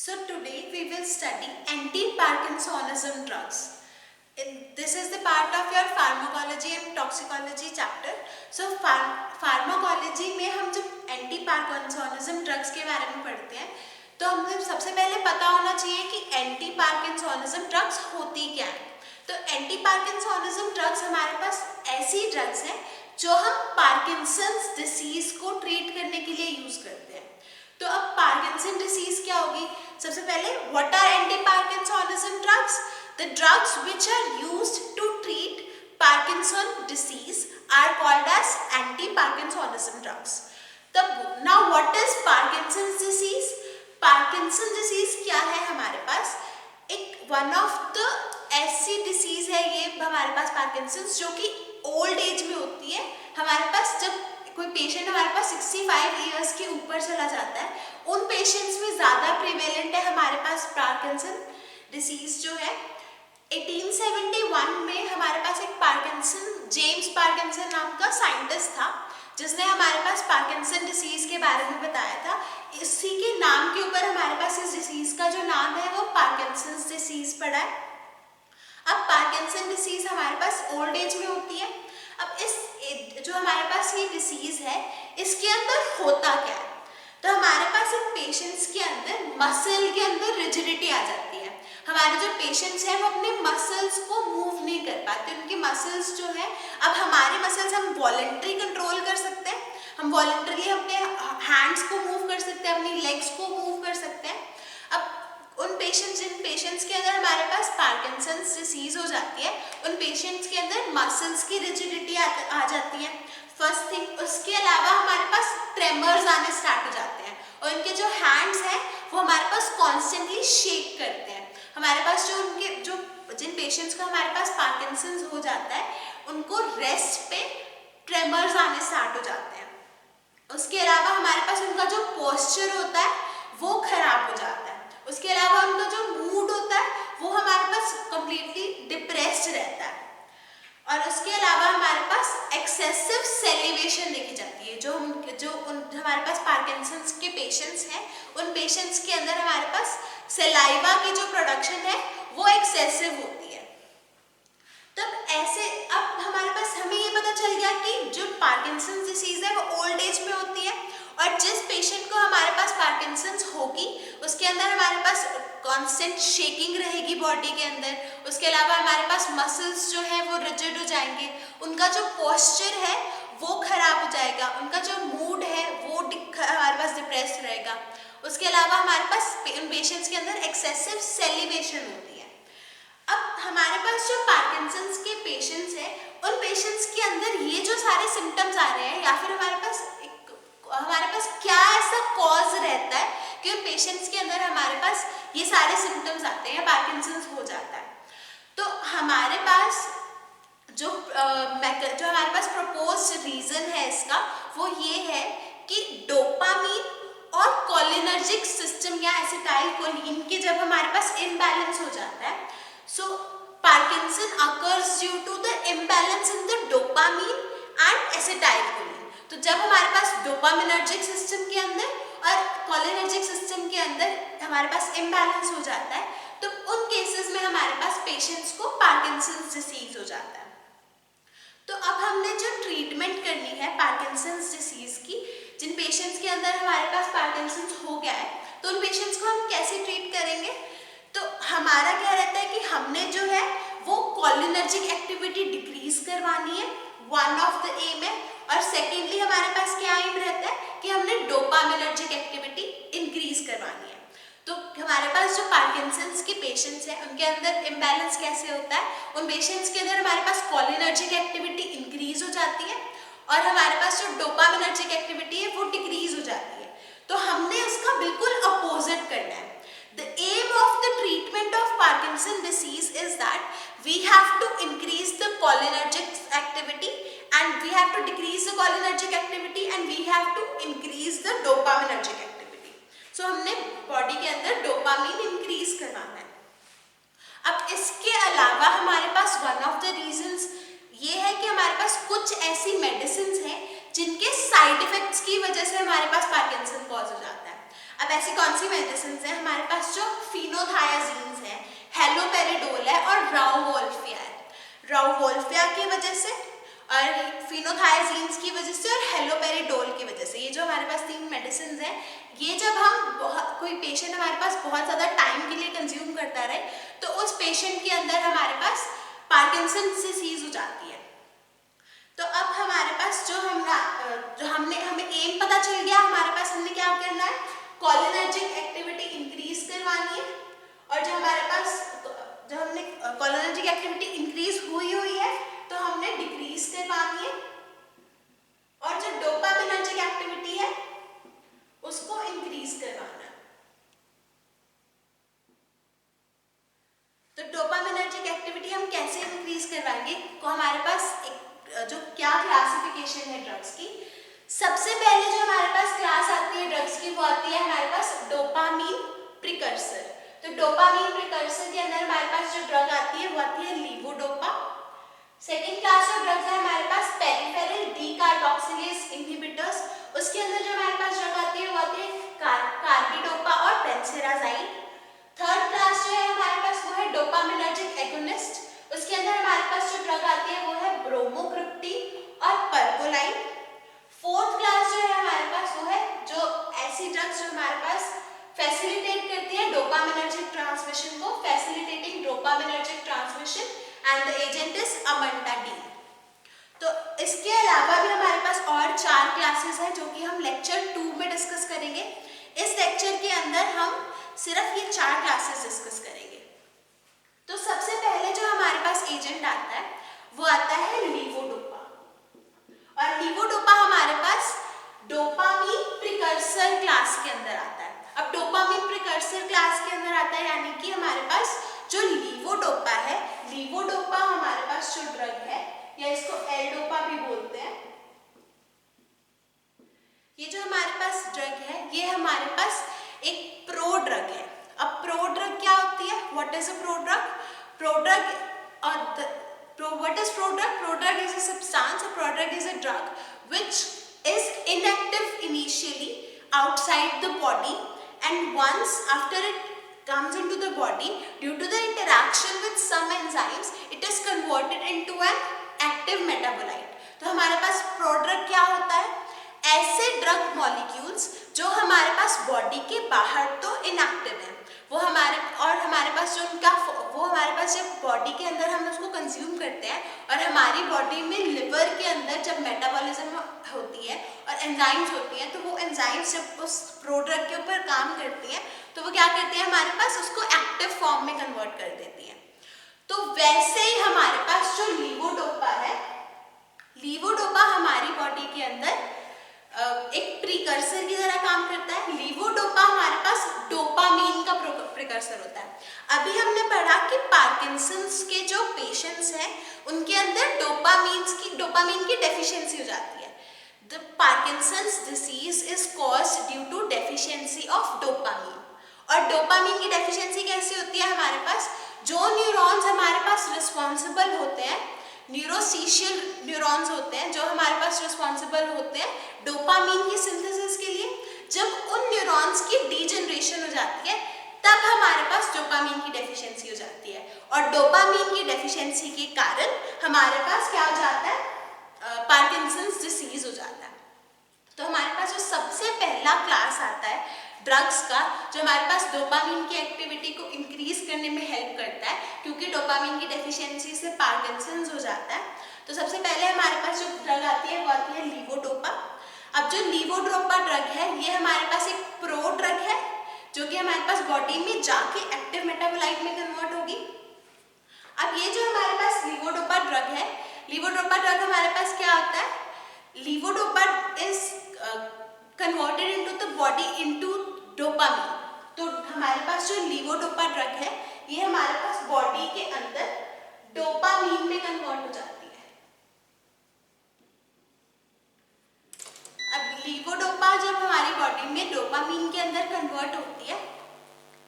So today we will study anti-Parkinsonism drugs. This is the part of your pharmacology and toxicology chapter. So pharmacology में हम जब anti-Parkinsonism drugs के बारे में पढ़ते हैं तो हमें सबसे पहले पता होना चाहिए कि anti-Parkinsonism drugs होती क्या है. तो anti-Parkinsonism drugs हमारे पास ऐसी drugs हैं जो हम पार्किंसंस डिसीज को ट्रीट करने के लिए यूज करते हैं. तो अब पार्किंसन डिसीज क्या होगी? सबसे पहले what are anti parkinsonism drugs? The drugs which are used to treat Parkinson disease are called as anti parkinsonism drugs. तब now what is Parkinson disease? Parkinson disease क्या है? हमारे पास एक वन ऑफ द ऐसी डिसीज है ये हमारे पास पार्किंसन जो कि ओल्ड एज में होती है. हमारे पास जब कोई पेशेंट हमारे पास 65 इयर्स के ऊपर चला जाता है उन पेशेंट्स में ज़्यादा प्रिवेलेंट है हमारे पास पार्किंसन डिसीज जो है. 1871 में हमारे पास एक पार्किंसन जेम्स पार्किंसन नाम का साइंटिस्ट था जिसने हमारे पास पार्किंसन डिसीज के बारे में बताया था. इसी के नाम के ऊपर हमारे पास इस डिसीज का जो नाम है वो पार्किंसन डिसीज पड़ा है. अब पार्किंसन डिसीज हमारे पास ओल्ड एज में होती है. अब इस जो हमारे पास ये डिसीज है इसके अंदर होता क्या है? तो हमारे पास इन पेशेंट्स के अंदर मसल के अंदर रिजिडिटी आ जाती है. हमारे जो पेशेंट्स हैं वो अपने मसल्स को मूव नहीं कर पाते. उनके मसल्स जो है, अब हमारे मसल्स हम वॉलंटरी कंट्रोल कर सकते हैं, हम वॉलंटरली अपने हैंड्स को मूव कर सकते हैं, अपनी लेग्स को मूव कर सकते हैं. अब जिन पेशेंट्स के अंदर हमारे पास पार्किंसंस डिसीज हो जाती है उन पेशेंट्स के अंदर मसल्स की रिजिडिटी आ जाती है फर्स्ट थिंग. उसके अलावा हमारे पास ट्रेमर्स आने स्टार्ट हो जाते हैं और उनके जो हैंड्स हैं वो हमारे पास कॉन्स्टेंटली शेक करते हैं. हमारे पास जिन पेशेंट्स को हमारे पास पार्किंसंस हो जाता है उनको रेस्ट पे ट्रेमर्स आने स्टार्ट हो जाते हैं. उसके अलावा हमारे पास उनका जो पोस्चर होता है वो खराब हो जाता है. उसके अलावा उनका जो मूड होता है वो हमारे पास कंप्लीटली डिप्रेस्ड रहता है. और उसके अलावा हमारे पास एक्सेसिव सेलिवेशन देखी जाती है. हमारे पास पार्किंसंस के पेशेंट्स हैं उन पेशेंट्स के अंदर हमारे पास सलाइवा की जो प्रोडक्शन है वो एक्सेसिव होती है. तब ऐसे अब हमारे पास हमें ये पता चल गया कि जो पार्किंसंस डिसीज है वो ओल्ड एज में होती है और जिस पेशेंट को हमारे पास पार्किंसंस होगी उसके अंदर हमारे पास कांस्टेंट शेकिंग रहेगी बॉडी के अंदर. उसके अलावा हमारे पास मसल्स जो है वो रिजिड हो जाएंगे, उनका जो पोस्चर है वो खराब हो जाएगा, उनका जो मूड है वो हमारे पास डिप्रेस्ड रहेगा. उसके अलावा हमारे पास उन पेशेंट्स के अंदर एक्सेसिव सेलिवेशन होती है. अब हमारे पास जो पार्किंसंस के पेशेंट्स हैं उन पेशेंट्स के अंदर ये जो सारे सिम्टम्स आ रहे हैं या फिर हमारे पास क्या ऐसा कॉज रहता है कि उन पेशेंट्स के अंदर हमारे पास ये सारे सिम्टम्स आते हैं, पार्किंसंस हो जाता है. तो हमारे पास जो हमारे पास प्रपोज्ड रीजन है इसका वो ये है कि डोपामीन और कोलिनर्जिक सिस्टम या एसिटाइलकोलिन के जब हमारे पास इम्बैलेंस हो जाता है so Parkinson occurs due to the imbalance in the dopamine and acetylcholine. तो जब हमारे पास डोपामिनर्जिक सिस्टम के अंदर और कोलिनर्जिक सिस्टम के अंदर हमारे पास इम्बैलेंस हो जाता है तो उन केसेस में हमारे पास पेशेंट्स को पार्किंसंस डिसीज हो जाता है. तो अब हमने जो ट्रीटमेंट करनी है पार्किंसंस डिसीज की, जिन पेशेंट्स के अंदर हमारे पास पार्किंसंस हो गया है तो उन पेशेंट्स को हम कैसे ट्रीट करेंगे? तो हमारा क्या रहता है कि हमने जो है वो कोलिनर्जिक एक्टिविटी डिक्रीज करवानी है, वन ऑफ द एम है. और सेकेंडली हमारे पास क्या एम रहता है कि हमने डोपामिनर्जिक एक्टिविटी इंक्रीज करवानी है. तो हमारे पास जो पार्किंसंस के पेशेंट्स हैं उनके अंदर इम्बैलेंस कैसे होता है? उन पेशेंट्स के अंदर हमारे पास कोलिनर्जिक एक्टिविटी इंक्रीज हो जाती है और हमारे पास जो डोपामिनर्जिक एक्टिविटी है वो डिक्रीज हो जाती है. तो हमने उसका बिल्कुल अपोजिट करना है. The aim of the treatment of Parkinson disease is that we have to increase the cholinergic activity and we have to decrease the cholinergic activity and we have to increase the dopaminergic activity. So हमने body के अंदर dopamine increase करवाना है. अब इसके अलावा हमारे पास one of the reasons ये है कि हमारे पास कुछ ऐसी मेडिसिन हैं जिनके साइड इफेक्ट्स की वजह से हमारे पास पार्किंसन कॉज हो जाता है. अब ऐसी कौन सी मेडिसिन है, हमारे पास जो फिनोथायाजीन्स है, हेलोपेरिडोल है और राउवोल्फिया है। राउवोल्फिया की वजह से और फिनोथायाजीन्स की वजह से और हेलोपेरिडोल की वजह से, ये जो हमारे पास 3 मेडिसिन हैं, ये जब हम कोई पेशेंट हमारे पास बहुत ज़्यादा टाइम के लिए कंज्यूम करता रहे तो उस पेशेंट के अंदर हमारे पास पार्किंसंस डिसीज हो जाती है। तो अब हमारे पास हमें एम पता चल गया, हमारे पास हमने क्या करना है, कोलिनर्जिक एक्टिविटी इंक्रीज करवानी है। और जो हमारे पास जब हमने कोलिनर्जिक एक्टिविटी इंक्रीज हुई है तो हमने डिक्रीज करवानी है, और जो डोपामिनर्जिक एक्टिविटी है उसको इंक्रीज करवाना है। तो डोपामिनर्जिक एक्टिविटी हम कैसे इंक्रीज करवाएंगे, तो हमारे पास एक जो क्या क्लासिफिकेशन है ड्रग्स की, सबसे पहले जो हमारे पास क्लास आती है ड्रग्स की वो आती है हमारे पास डोपामीन प्रिकर्सर। तो डोपामीन प्रिकर्सर के अंदर हमारे पास जो ड्रग आती है वो आती है levodopa. Second class of drugs है हमारे पास पेरिफेरल डीकार्बोक्सिलेज इनहिबिटर्स, उसके अंदर जो हमारे पास ड्रग आती है वो आती है कार्बिडोपा और बेंसेराजाइन। थर्ड क्लास जो है हमारे पास वो है डोपामिनर्जिक एगोनिस्ट, उसके अंदर हमारे पास जो ड्रग आती है वो है ब्रोमोक्रिप्टीन और परगोलाइन। फोर्थ क्लास जो है हमारे पास वो है जो ऐसी ड्रग्स जो हमारे पास फैसिलिटेट करती है डोपामिनर्जिक ट्रांसमिशन को, facilitating dopaminergic transmission, and the agent is amantadine. तो इसके अलावा भी हमारे पास और 4 क्लासेस हैं जो कि हम लेक्चर 2 में डिस्कस करेंगे। इस लेक्चर के अंदर हम सिर्फ ये 4 क्लासेस डिस्कस करेंगे। तो सबसे पहले जो हमारे पास एजेंट आता है वो आता है लीवोडोपा, और लीवोडोपा हमारे पास डोपामीन प्रिकर्सर क्लास के अंदर आता है। अब डोपामीन प्रिकर्सर क्लास के अंदर आता है यानी कि हमारे पास जो लीवोडोपा है, लीवोडोपा हमारे पास जो ड्रग है, या इसको एल-डोपा भी बोलते हैं, ये जो हमारे पास ड्रग है ये हमारे पास एक प्रो ड्रग है। अब प्रो ड्रग क्या होती है, what is a pro drug? Pro drug what is prodrug? Prodrug is a substance, a prodrug is a drug which is inactive initially outside the body, and once after it comes into the body, due to the interaction with some enzymes, it is converted into an active metabolite. तो हमारे पास prodrug क्या होता है, ऐसे drug molecules जो हमारे पास body के बाहर तो इनएक्टिव है, वो हमारे पास जो उनका वो हमारे पास जब बॉडी के अंदर हम उसको कंज्यूम करते हैं और हमारी बॉडी में लिवर के अंदर जब मेटाबॉलिज्म होती है और एंजाइम्स होती हैं, तो वो एंजाइम्स जब उस प्रोड्रग के ऊपर काम करती हैं तो वो क्या करती है, हमारे पास उसको एक्टिव फॉर्म में कन्वर्ट कर देती हैं। तो वैसे ही हमारे पास जो लीवोडोपा है, लीवोडोपा हमारी बॉडी के अंदर एक प्रीकर्सर की तरह काम करता है। लीवोडोपा हमारे पास डोपामीन का प्रीकर्सर होता है। अभी हमने पढ़ा कि पार्किंसंस के जो पेशेंट्स हैं उनके अंदर डोपामीन की डेफिशिएंसी हो जाती है। The Parkinson's disease is caused due to deficiency of dopamine. और डोपामीन की डेफिशिएंसी कैसे होती है, हमारे पास जो न्यूरॉन्स हमारे पास रिस्पॉन्सिबल होते हैं, न्यूरोसीशियल न्यूरॉन्स होते हैं जो हमारे पास रिस्पॉन्सिबल होते हैं डोपामीन की सिंथेसिस के लिए, जब उन न्यूरॉन्स की डीजनरेशन हो जाती है तब हमारे पास डोपामीन की डेफिशिएंसी हो जाती है। और डोपामीन की डेफिशिएंसी के कारण हमारे पास क्या हो जाता है, पार्किंसंस डिसीज हो जाता है। तो हमारे पास जो सबसे पहला क्लास आता है ड्रग्स का, जो हमारे पास डोपामीन की एक्टिविटी को इंक्रीज करने में हेल्प करता है, क्योंकि डोपामीन की डेफिशिएंसी से पार्किंसंस हो जाता है। तो सबसे पहले हमारे पास जो ड्रग आती है वो आती है लीवोडोपा। अब जो लीवोडोपा ड्रग है ये हमारे पास एक प्रो ड्रग है जो कि हमारे पास बॉडी में जाके एक्टिव मेटाबोलाइट में कन्वर्ट होगी। अब ये जो हमारे पास लीवोडोपा ड्रग है, लीवोडोपा ड्रग हमारे पास क्या होता है, levodopa is converted into the body into dopamine. तो हमारे पास जो लीवोडोपा ड्रग है ये हमारे पास बॉडी के अंदर डोपामीन में कन्वर्ट हो जाती है। अब लीवोडोपा जब हमारी बॉडी में डोपामीन के अंदर कन्वर्ट होती है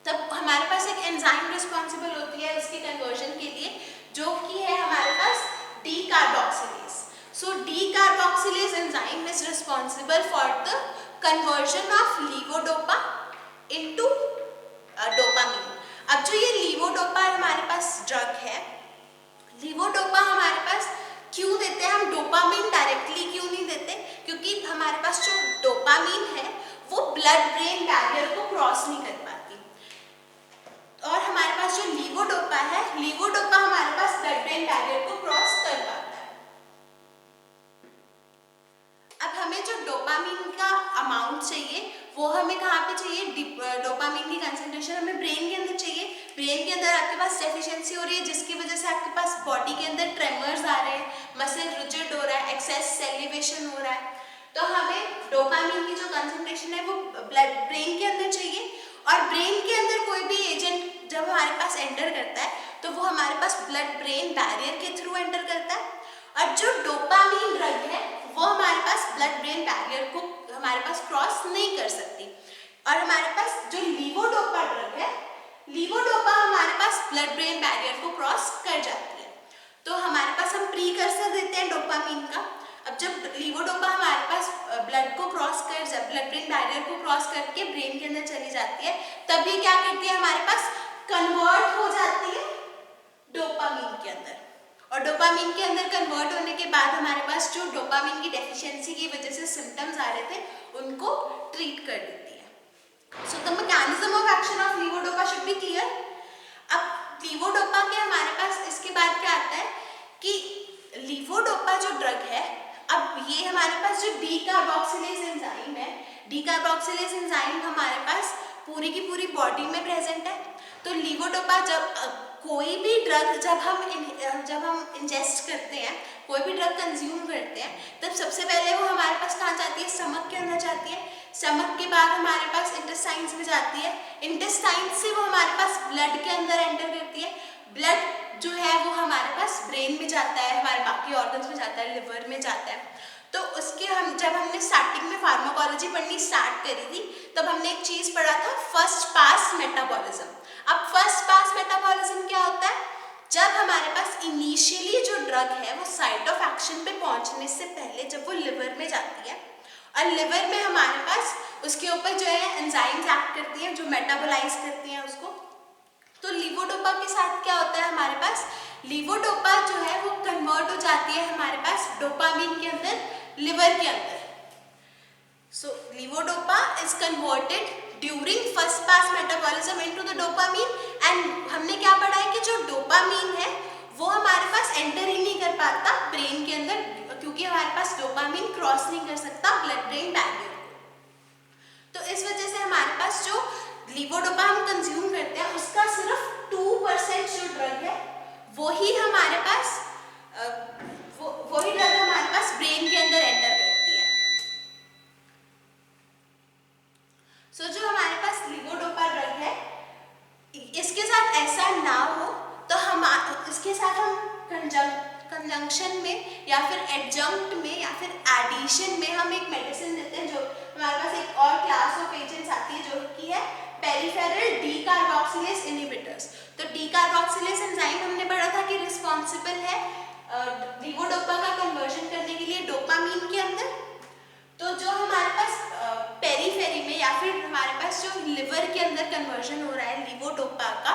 तब हमारे पास एक एंजाइम रिस्पॉन्सिबल होती है उसके कन्वर्जन के लिए, जो कि है हमारे पास decarboxylase. So decarboxylase enzyme is responsible for the conversion of levodopa into dopamine. अब जो ये लीवोडोपा हमारे पास ड्रग है, लीवोडोपा हमारे पास क्यों देते हैं हम, डोपामीन डायरेक्टली क्यों नहीं देते, क्योंकि हमारे पास जो डोपामीन है वो ब्लड ब्रेन बैरियर को क्रॉस नहीं कर पाती, और हमारे पास जो लीवोडोपा है, लीवोडोपा हमारे पास ब्लड ब्रेन बैरियर को क्रॉस कर पाता है। अब हमें जो डोपामीन का अमाउंट चाहिए वो हमें कहाँ पे चाहिए, डोपामीन की कंसंट्रेशन हमें ब्रेन के अंदर चाहिए। ब्रेन के अंदर आपके पास डेफिशिएंसी हो रही है, जिसकी वजह से आपके पास बॉडी के अंदर ट्रेमर्स आ रहे हैं, मसल रिजिड हो रहा है, एक्सेस सेलिवेशन हो रहा है। तो हमें डोपामीन की जो कंसंट्रेशन है वो ब्रेन के अंदर चाहिए, और ब्रेन के अंदर कोई भी एजेंट जब हमारे पास एंटर करता है तो वो हमारे पास ब्लड ब्रेन बैरियर के थ्रू एंटर करता है, और जो डोपामीन ड्रग है वो हमारे पास ब्लड ब्रेन बैरियर को हमारे पास क्रॉस नहीं कर सकती। और हमारे पास जो लीवोडोपा ड्रग है, लीवोडोपा हमारे पास ब्लड ब्रेन बैरियर को क्रॉस कर जाती है। तो हमारे पास हम प्रीकर्सर देते हैं डोपामीन का। अब जब लीवोडोपा हमारे पास ब्लड ब्रेन बैरियर को क्रॉस करके ब्रेन के अंदर चली जाती है, तब ये क्या करती है, हमारे पास कन्वर्ट हो जाती है डोपामीन के अंदर, और डोपामीन के अंदर कन्वर्ट होने के बाद हमारे पास जो डोपामीन की डेफिशिएंसी की वजह से सिम्टम्स आ रहे थे उनको ट्रीट कर देती है। So the mechanism of action of levodopa should be clear. अब लीवोडोपा के हमारे पास इसके बाद क्या आता है कि लीवोडोपा जो ड्रग है, अब ये हमारे पास जो डीकार्बोक्सिलेज एंजाइम है, डीकार्बोक्सिलेज एंजाइम हमारे पास पूरी की पूरी बॉडी में प्रेजेंट है। तो लीवोडोपा जब कोई भी ड्रग जब हम इंजेस्ट करते हैं, कोई भी ड्रग कंज्यूम करते हैं, तब सबसे पहले वो हमारे पास कहाँ जाती है, स्टमक के अंदर जाती है। स्टमक के बाद हमारे पास इंटेस्टाइन्स में जाती है, इंटेस्टाइन से वो हमारे पास ब्लड के अंदर एंटर करती है। ब्लड जो है वो हमारे पास ब्रेन में जाता है, हमारे बाकी ऑर्गन्स में जाता है, लिवर में जाता है। तो उसके जब हमने स्टार्टिंग में फार्माकोलॉजी पढ़नी स्टार्ट करी थी, तब हमने एक चीज़ पढ़ा था, फर्स्ट पास मेटाबॉलिज्म। अब फर्स्ट पास मेटाबॉलिज्म क्या होता है, जब हमारे पास इनिशियली जो ड्रग है वो साइट ऑफ एक्शन पे पहुंचने से पहले जब वो लिवर में जाती है, और लिवर में हमारे पास उसके ऊपर जो है एंजाइम्स एक्ट करती हैं जो मेटाबोलाइज करती हैं उसको। तो लीवोडोपा के साथ क्या होता है, हमारे पास लीवोडोपा जो है वो कन्वर्ट हो जाती है हमारे पास डोपामीन के अंदर, लिवर के अंदर। So levodopa is converted during first pass metabolism into the dopamine, and हमने क्या पढ़ा है कि जो डोपामीन है वो हमारे पास एंटर ही नहीं कर पाता ब्रेन के अंदर, क्योंकि हमारे पास डोपामीन क्रॉस नहीं कर सकता ब्लड ब्रेन बैरियर को। तो इस वजह से हमारे पास जो लीवोडोपा हम कंज्यूम करते हैं उसका सिर्फ 2% जो ड्रग है वही हमारे पास वही ड्रग हमारे पास ब्रेन के अंदर एंटर करती है। सो जो हमारे पास लीवोडोपा ड्रग है, इसके साथ ऐसा ना हो तो हम इसके साथ हम कंजंक्शन में या फिर एडजंक्ट में या फिर एडिशन में हम एक मेडिसिन देते हैं, जो हमारे पास एक और क्लास ऑफ एजेंट्स आती है जो कि है पेरिफेरल डीकार्बोक्सिलेज इनहिबिटर्स। तो डीकार्बोक्सिलेज एंजाइम हमने पढ़ा था कि रिस्पॉन्सिबल है लीवोडोपा का कन्वर्जन करने के लिए डोपामीन के अंदर। तो जो हमारे पास पेरीफेरी में या फिर हमारे पास जो लिवर के अंदर कन्वर्जन हो रहा है लीवोडोपा का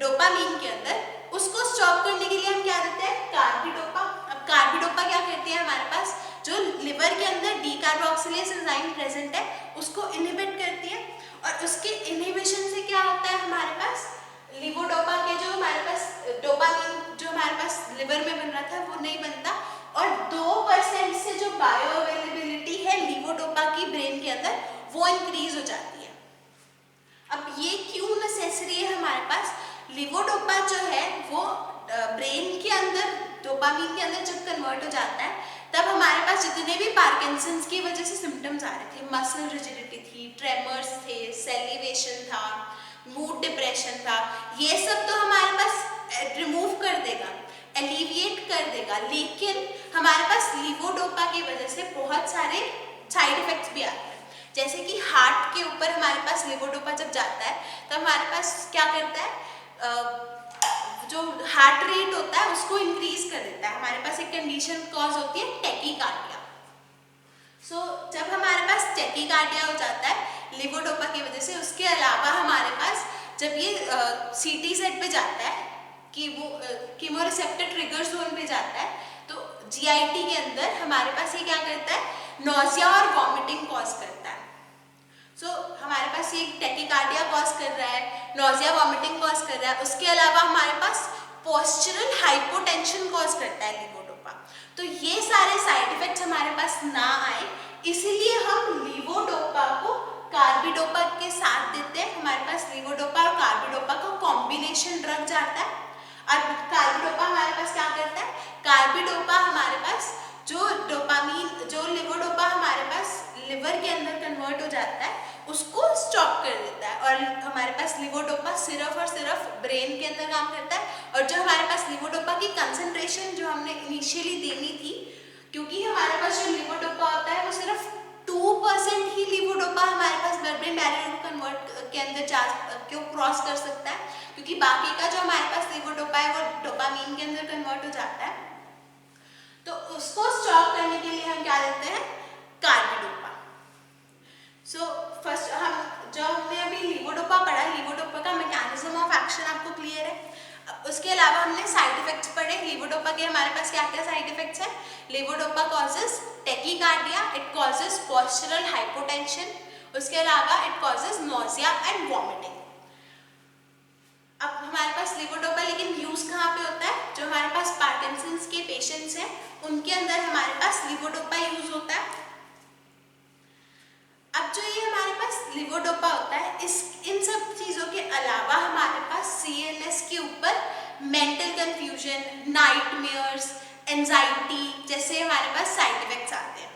डोपामीन के अंदर, उसको स्टॉप करने के लिए हम क्या देते हैं, कार्बिडोपा। अब कार्बिडोपा क्या करती है, हमारे पास जो लिवर के अंदर डीकार्बोक्सिलेज एंजाइम प्रेजेंट है उसको इनहिबिट करती है, और उसके इनहिबिशन से क्या होता है, हमारे पास लीवोडोपा के जो हमारे पास डोपामीन जो हमारे पास लिवर में बन रहा था वो नहीं बनता, और 2% से जो बायो अवेलेबिलिटी है लीवोडोपा की ब्रेन के अंदर वो इंक्रीज हो जाती है। अब ये क्यों नेसेसरी है हमारे पास, लीवोडोपा जो है वो ब्रेन के अंदर डोपामीन के अंदर जब कन्वर्ट हो जाता है तब हमारे पास जितने भी पार्किंसंस की वजह से सिम्टम्स आ रहे थे, मसल रिजिडिटी थी, ट्रेमर्स थे, सेलिवेशन था, मूड डिप्रेशन था, ये सब तो हमारे पास रिमूव कर देगा, एलिविएट कर देगा। लेकिन हमारे पास लीवोडोपा की वजह से बहुत सारे साइड इफेक्ट्स भी आते हैं, जैसे कि हार्ट के ऊपर हमारे पास लीवोडोपा जब जाता है तब हमारे पास क्या करता है, जो हार्ट रेट होता है उसको इंक्रीज कर देता है। हमारे पास एक कंडीशन कॉज होती है टैकीकार्डिया। सो जब हमारे पास टैकीकार्डिया हो जाता है लिवोडोपा की वजह से। उसके अलावा हमारे पास जब ये CTZ पे जाता है कि वो कीमोरिसेप्टर ट्रिगर जोन पे जाता है, तो GIT के अंदर हमारे पास ये क्या करता है, नोजिया और वॉमिटिंग कॉज करता है। सो हमारे पास ये टैकीकार्डिया कॉज कर रहा है, नोजिया वॉमिटिंग कॉज कर रहा है। उसके अलावा हमारे पास पोस्चरल हाइपोटेंशन कॉज करता है लिवोडोपा। तो ये सारे साइड इफेक्ट्स हमारे पास ना आए, इसीलिए हम लिवोडोपा को कार्बिडोपा के साथ देते हैं। हमारे पास लिवोडोपा और कार्बिडोपा का कॉम्बिनेशन ड्रग जाता है। और कार्बिडोपा हमारे पास क्या करता है, कार्बिडोपा हमारे पास जो डोपामीन, जो लिवोडोपा हमारे पास लिवर के अंदर कन्वर्ट हो जाता है, उसको स्टॉप कर देता है। और हमारे पास लिवोडोपा सिर्फ और सिर्फ ब्रेन के अंदर काम करता है। और जो हमारे पास लिवोडोपा की कंसंट्रेशन जो हमने इनिशियली देनी थी, क्योंकि हमारे पास जो लिवोडोपा होता है वो सिर्फ 2% ही लिवोडोपा हमारे पास ब्लड ब्रेन बैरियर को कन्वर्ट के अंदर क्यों क्रॉस कर सकता है, क्योंकि बाकी का जो हमारे पास लिवोडोपा है वो डोपामीन के अंदर कन्वर्ट हो जाता है। तो उसको स्टॉप करने के लिए हम क्या देते हैं, कार्बिडोपा। सो फर्स्ट जो हमने अभी लिवोडोपा पढ़ा, लिवोडोपा का मैकेनिज्म ऑफ एक्शन आपको क्लियर है। उसके अलावा हमने साइड इफेक्ट्स पढ़े। लिवोडोपा के हमारे पास क्या क्या साइड इफेक्ट्स हैं। Levodopa causes tachycardia, it causes postural hypotension, उसके अलावा it causes nausea and vomiting. अब हमारे पास लिवोडोपा लेकिन यूज कहाँ पे होता है, जो हमारे पास पार्किंसंस के पेशेंट्स हैं उनके अंदर हमारे पास लिवोडोपा यूज होता है। अब जो ये हमारे पास लिवोडोपा होता है, इन सब चीज़ों के अलावा हमारे पास CNS के ऊपर मेंटल कंफ्यूजन, नाइटमेयर्स, एंजाइटी जैसे हमारे पास साइड इफेक्ट्स आते हैं।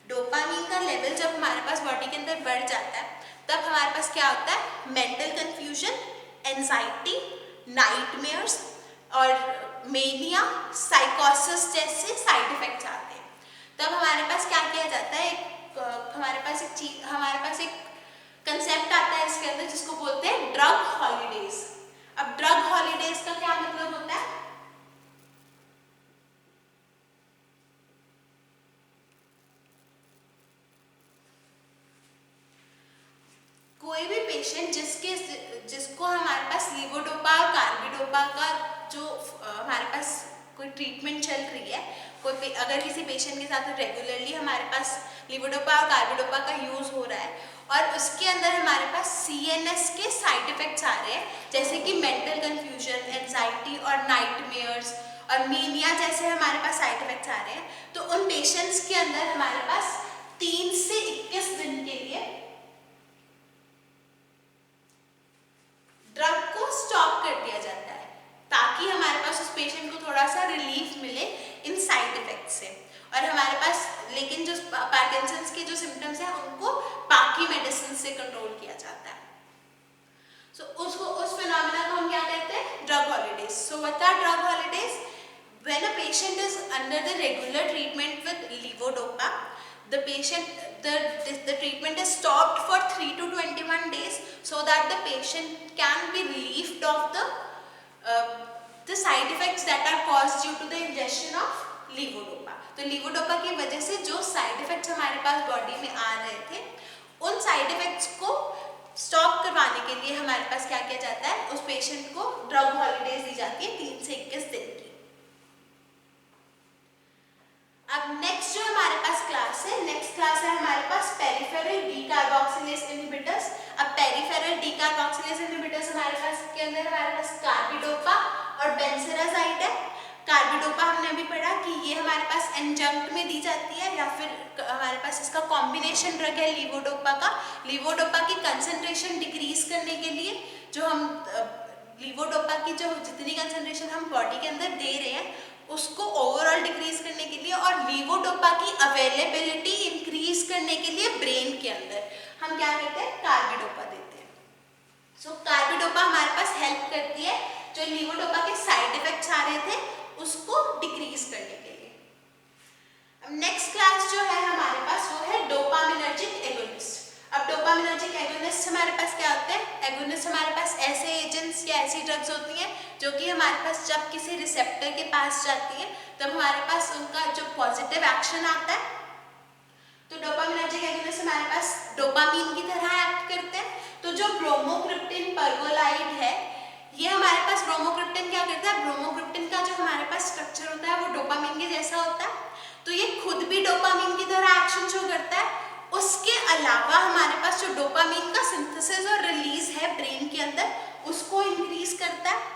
डोपामीन का लेवल जब हमारे पास बॉडी के अंदर बढ़ जाता है, तब हमारे पास क्या होता है, मेंटल कंफ्यूजन, एंजाइटी, नाइटमेयर्स और मेनिया, साइकोसिस जैसे साइड इफेक्ट्स आते हैं। तब हमारे पास क्या किया जाता है, हमारे पास एक कंसेप्ट आता है इसके अंदर जिसको बोलते हैं ड्रग हॉलीडेज। अब ड्रग हॉलीडेज का क्या मतलब होता है, कोई भी पेशेंट जिसको हमारे पास लिवोडोपा और कार्बिडोपा का जो हमारे पास कोई ट्रीटमेंट चल रही है, अगर किसी पेशेंट के साथ रेगुलरली हमारे पास लिवोडोपा और कार्बिडोपा का यूज हो रहा है और उसके अंदर हमारे पास CNS के साइड इफेक्ट्स आ रहे हैं, जैसे कि मेंटल कंफ्यूजन, एंजाइटी और नाइटमेयर्स और मीनिया जैसे हमारे पास साइड इफेक्ट्स आ रहे हैं, तो उन पेशेंट्स के अंदर हमारे पास 3 से 21 दिन के लिए ड्रग को स्टॉप कर दिया जाता है, ताकि हमारे पास उस पेशेंट को थोड़ा सा रिलीफ मिले इन साइड इफेक्ट्स से। और हमारे पास लेकिन जो पार्किंसंस के जो सिम्टम्स हैं उनको बाकी मेडिसिन से कंट्रोल किया जाता है। सो उस फिनोमेना को हम क्या कहते हैं, drug holidays. So what are drug holidays? When a patient is under the regular treatment with levodopa, the treatment is stopped for 3 to 21 days so that the patient can be relieved of the side effects that are caused due to the ingestion of levodopa. तो levodopa की वजह से जो side effects हमारे पास body में आ रहे थे, उन साइड इफेक्ट्स को स्टॉप करवाने के लिए हमारे पास क्या किया जाता है, उस पेशेंट को ड्रग हॉलीडेज दी जाती है 3 से 21 दिन की। अब नेक्स्ट जो हमारे पास क्लास है, नेक्स्ट क्लास है हमारे पास पेरिफेरल डीकार्बोक्सिलेज इनहिबिटर्स। अब पेरिफेरल डीकार्बोक्सिलेज इनहिबिटर्स हमारे पास के अंदर हमारे पास कार्बिडोपा और बेंसेराजाइड है। कार्बिडोपा हमने अभी पढ़ा कि ये हमारे पास एडजंक्ट में दी जाती है, या फिर हमारे पास इसका कॉम्बिनेशन ड्रग है लिवोडोपा का। लिवोडोपा की कंसंट्रेशन डिक्रीज करने के लिए जो हम लिवोडोपा की जो जितनी कंसंट्रेशन हम बॉडी के अंदर दे रहे हैं उसको ओवरऑल डिक्रीज करने के लिए, और लिवोडोपा की अवेलेबिलिटी इंक्रीज करने के लिए ब्रेन के अंदर हम क्या करते हैं, कार्बिडोपा देते हैं। सो कार्बिडोपा हमारे पास हेल्प करती है जो लिवोडोपा के साइड इफेक्ट्स आ रहे थे उसको डिक्रीज करने के लिए। अब नेक्स्ट क्लास जो है हमारे पास वो है डोपामिनर्जिक एगोनिस्ट। अब डोपामिनर्जिक एगोनिस्ट हमारे पास क्या होते हैं, एगोनिस्ट हमारे पास ऐसे एजेंट्स या ऐसी ड्रग्स होती हैं जो कि हमारे पास जब किसी रिसेप्टर के पास जाती हैं तब हमारे पास उनका जो पॉजिटिव एक्शन आता है। तो डोपामिनर्जिक एगोनिस्ट हमारे पास डोपामीन की तरह एक्ट करते हैं। तो जो ब्रोमोक्रिप्टिन परगोलाइड है, ये हमारे पास ब्रोमोक्रिप्टिन क्या करता है, ब्रोमोक्रिप्टिन का जो हमारे पास स्ट्रक्चर होता है वो डोपामिन के जैसा होता है, तो ये खुद भी डोपामिन की तरह एक्शन शो करता है। उसके अलावा हमारे पास जो डोपामिन का सिंथेसिस और रिलीज है ब्रेन के अंदर, उसको इंक्रीज करता है।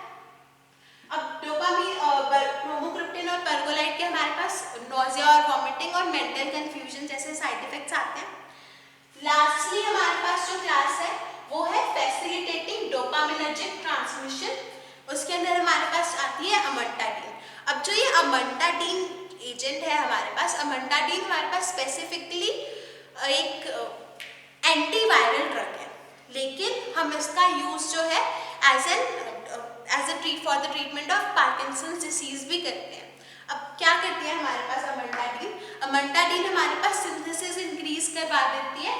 अब डोपामिन, ब्रोमोक्रिप्टिन और परगोलाइड के हमारे पास नोजिया और वॉमिटिंग और मेंटल कंफ्यूजन जैसे साइड इफेक्ट्स आते हैं। लास्टली हमारे पास जो क्लास है वो है फैसिलिटेटिंग डोपामिनर्जिक ट्रांसमिशन। उसके अंदर हमारे पास आती है अमंटाडीन। अब जो ये अमंटाडीन एजेंट है हमारे पास, अमंटाडीन हमारे पास स्पेसिफिकली एक एंटीवायरल ड्रग है, लेकिन हम इसका यूज जो है as a for the treatment of Parkinson's disease भी करते हैं। अब क्या करती है हमारे पास अमंटाडीन, अमंटाडीन हमारे पास सिंथेसिस इंक्रीज करवा देती है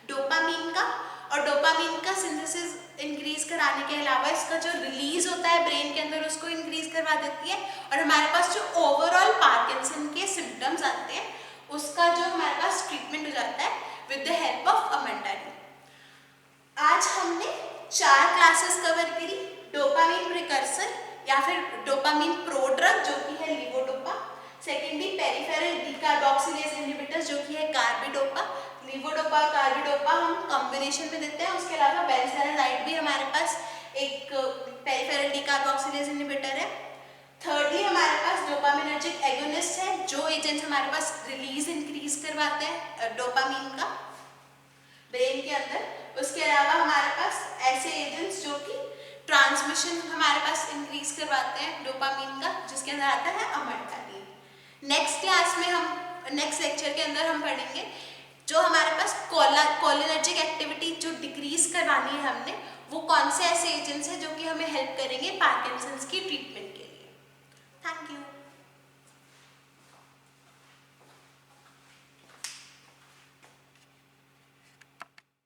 डोपामीन का, और डोपामीन का सिंथेसिस इंक्रीज कराने के अलावा इसका जो रिलीज होता है ब्रेन के अंदर उसको इंक्रीज करवा देती है, और हमारे पास जो ओवरऑल पार्किंसन के सिम्टम्स आते हैं उसका जो हमारे पास ट्रीटमेंट हो जाता है विद द हेल्प ऑफ अमंटाडीन। आज हमने 4 क्लासेस कवर करी, डोपामीन प्रिकर्सर या फिर डोपामीन प्रोड्रग जो कि है levodopa, secondly peripheral decarboxylase inhibitors जो कि है कार्बिडोपा। लीवोडोपा और कार्बिडोपा हम कॉम्बिनेशन में देते हैं, उसके अलावा बेंसेराजाइड भी हमारे पास एक पेरिफेरल डीकार्बोक्सिलेज इनहिबिटर है। थर्डली हमारे पास डोपामिनर्जिक एगोनिस्ट है, जो एजेंट्स हमारे पास रिलीज इंक्रीज करवाते हैं डोपामीन का ब्रेन के अंदर। उसके अलावा हमारे पास ऐसे एजेंट्स जो कि ट्रांसमिशन हमारे पास इंक्रीज करवाते हैं डोपामीन का, जिसके अंदर आता है अमंटाडीन। नेक्स्ट क्लास में हम, नेक्स्ट लेक्चर के अंदर हम पढ़ेंगे जो हमारे पास कोलिनर्जिक एक्टिविटी जो डिक्रीज करवानी है हमने, वो कौन से ऐसे एजेंट्स हैं जो कि हमें हेल्प करेंगे पार्किंसंस की ट्रीटमेंट के।